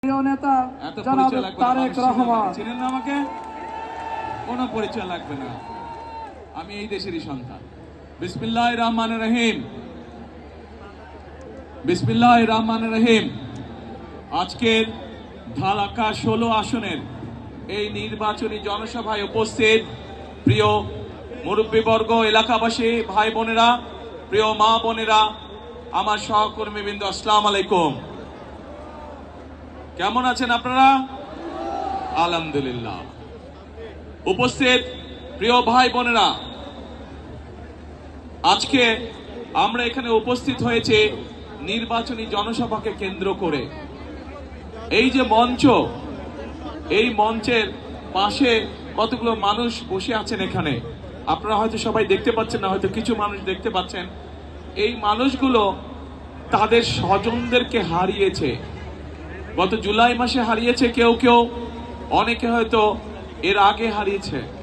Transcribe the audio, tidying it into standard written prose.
নেতা জনাব তারেক রহমান। চিনেন না আমাকে? কোনো পরিচয় লাগবে না, আমি এই দেশেরই সন্তান। বিসমিল্লাহির রহমানির রহিম, বিসমিল্লাহির রহমানির রহিম। আজকের ঢাকা 16 আসনের এই নির্বাচনী জনসভায় উপস্থিত প্রিয় মুরব্বীবর্গ, এলাকাবাসী, ভাই বোনেরা, প্রিয় মা বোনেরা, আমার সহকর্মীবৃন্দ, আসসালামু আলাইকুম। কেমন আছেন আপনারা? আলহামদুলিল্লাহ। উপস্থিত প্রিয় ভাই বোনেরা, আজকে আমরা এখানে উপস্থিত হয়েছে নির্বাচনী জনসভাকে কেন্দ্র করে। এই যে মঞ্চ, এই মঞ্চের পাশে কতগুলো মানুষ বসে আছেন এখানে, আপনারা হয়তো সবাই দেখতে পাচ্ছেন না, হয়তো কিছু মানুষ দেখতে পাচ্ছেন। এই মানুষগুলো তাদের স্বজনদেরকে হারিয়েছে, গত জুলাই মাসে হারিয়েছে, কেউ কেউ, অনেকে হয়তো এর আগে হারিয়েছে।